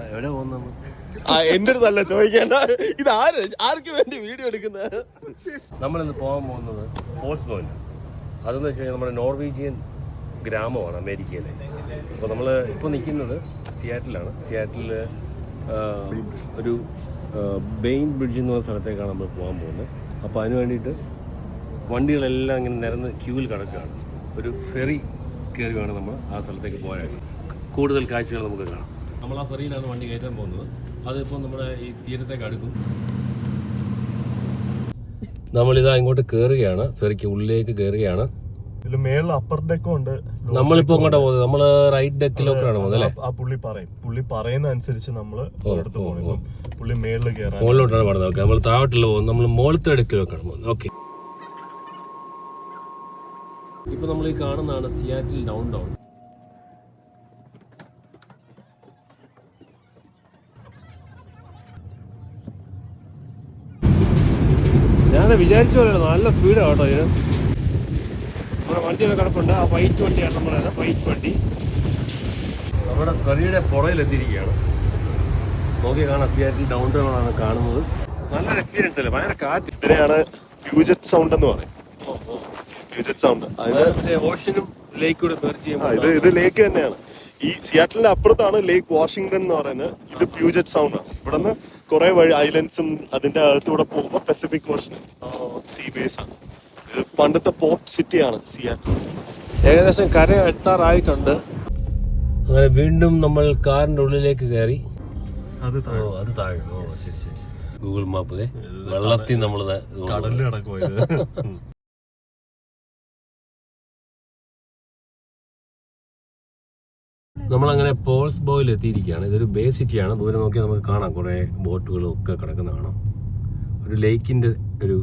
എവിടെ പോകുന്നു? എന്റെ അടുത്തല്ല ചോദിക്കേണ്ട, ഇത് ആർക്ക് വേണ്ടി വീഡിയോ എടുക്കുന്നത്? നമ്മളിന്ന് പോകാൻ പോകുന്നത് പോൾസ്ബോയിൽ. അതെന്ന് വെച്ച് കഴിഞ്ഞാൽ നമ്മുടെ നോർവീജിയൻ ഗ്രാമമാണ് അമേരിക്കയിലെ. അപ്പോൾ നമ്മൾ ഇപ്പോൾ നിൽക്കുന്നത് സിയാറ്റിലാണ്. സിയാറ്റിൽ ഒരു ബെയിൻ ബ്രിഡ്ജ് എന്ന് പറഞ്ഞ സ്ഥലത്തേക്കാണ് നമ്മൾ പോകാൻ പോകുന്നത്. അപ്പോൾ അതിന് വേണ്ടിയിട്ട് വണ്ടികളെല്ലാം ഇങ്ങനെ നിരന്ന് ക്യൂവിൽ കിടക്കുകയാണ്. ഒരു ഫെറി കയറി വേണം നമ്മൾ ആ സ്ഥലത്തേക്ക് പോയാൽ കൂടുതൽ കാഴ്ചകൾ നമുക്ക് കാണാം. നമ്മൾ ആ ഫെറിയിലാണ് വണ്ടി കയറ്റാൻ പോകുന്നത്. അതിപ്പോൾ നമ്മുടെ ഈ തീരത്തേക്ക് അടുക്കും. നമ്മളിതാ ഇങ്ങോട്ട് കയറുകയാണ്, ഫെറിക്ക് ഉള്ളിലേക്ക് കയറുകയാണ്. മേളിൽ അപ്പർ ഡെക്കും ഉണ്ട്. നമ്മളിപ്പോ ഇങ്ങോട്ടാ പോകുന്നത്, നമ്മള് റൈറ്റ് ഡെക്കിലോട്ടാണ് പോകുന്നത് അല്ലേ? ആ പുള്ളി പറയുന്ന അനുസരിച്ച് നമ്മള് പുള്ളി മേളിൽ കയറാൻ മുകളിലോട്ടാണ് പറഞ്ഞത്. ഓക്കെ, നമ്മൾ താഴോട്ടല്ല പോകുന്നത്, നമ്മൾ മുകളിലത്തെ ഡെക്കിലോട്ടാണ് പോകുന്നത്. ഓക്കെ, ഇപ്പൊ നമ്മൾ ഈ കാണുന്നതാണ് സിയാറ്റിൽ ഡൗൺ ടൗൺ. ഞാൻ വിചാരിച്ച പോലെയാണ്, നല്ല സ്പീഡാണ് കേട്ടോ ഇതിന്. നമ്മുടെ വണ്ടിയൊക്കെ കിടപ്പുണ്ട്. ആ വൈറ്റ് വണ്ടിയാണ് നമ്മളത്, വൈറ്റ് വണ്ടി. നമ്മുടെ ഫെറിയുടെ പുറയിലെത്തിയിരിക്കുകയാണ്. നോക്കി കാണാം, സിയാറ്റിൽ ഡൗൺ ടൗൺ ആണ് കാണുന്നത്. നല്ലൊരു എക്സ്പീരിയൻസ് അല്ലേ? ഭയങ്കര കാറ്റ്. ഇതിനെയാണ് പ്യൂജറ്റ് സൗണ്ട് എന്ന് പറയും. പ്യൂജറ്റ് സൗണ്ട് ഓഷനും ലേക്കൂടെ മെർജ് ചെയ്യുമ്പോൾ ഇത് ലേക്ക് തന്നെയാണ്. ഈ സിയാറ്റിലിന്റെ അപ്പുറത്താണ് ലേക്ക് വാഷിംഗ്ടൺ എന്ന് പറയുന്നത്. ഇത് പ്യൂജറ്റ് സൗണ്ട് ആണ്. ഇവിടെ നിന്ന് കുറെ ഐലൻഡ്സും അതിന്റെ അകത്തൂടെ പോകുമ്പോൾ പസഫിക് ഓഷൻ സീ ബേസ് ആണ്. ഇത് പണ്ടത്തെ പോർട്ട് സിറ്റിയാണ് സിയാറ്റിൽ. ഏകദേശം കര എത്താറായിട്ടുണ്ട്. അങ്ങനെ വീണ്ടും നമ്മൾ കാറിന്റെ ഉള്ളിലേക്ക് കയറി. അത് താഴെ. ഓ ശരി ശരി. ഗൂഗിൾ മാപ്പ് വെള്ളത്തിൽ നമ്മളത് കടലിൽ കിടക്കുവായത്. നമ്മളങ്ങനെ പോൾസ് ബോയിൽ എത്തിയിരിക്കുകയാണ്. ഇതൊരു ബേ സിറ്റിയാണ്. ദൂരെ നോക്കിയാൽ നമുക്ക് കാണാം, കുറേ ബോട്ടുകളും ഒക്കെ കിടക്കുന്ന കാണാം. ഒരു ലേക്കിൻ്റെ ഒരു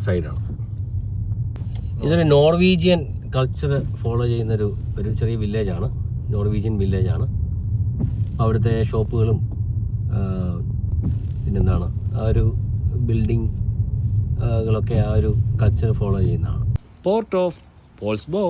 സൈഡാണ്. ഇതൊരു നോർവീജിയൻ കൾച്ചർ ഫോളോ ചെയ്യുന്നൊരു ചെറിയ വില്ലേജാണ്. നോർവീജിയൻ വില്ലേജാണ്. അവിടുത്തെ ഷോപ്പുകളും പിന്നെന്താണ് ആ ഒരു ബിൽഡിങ്ങുകളൊക്കെ ആ ഒരു കൾച്ചർ ഫോളോ ചെയ്യുന്നതാണ്. പോർട്ട് ഓഫ് പോൾസ് ബോ.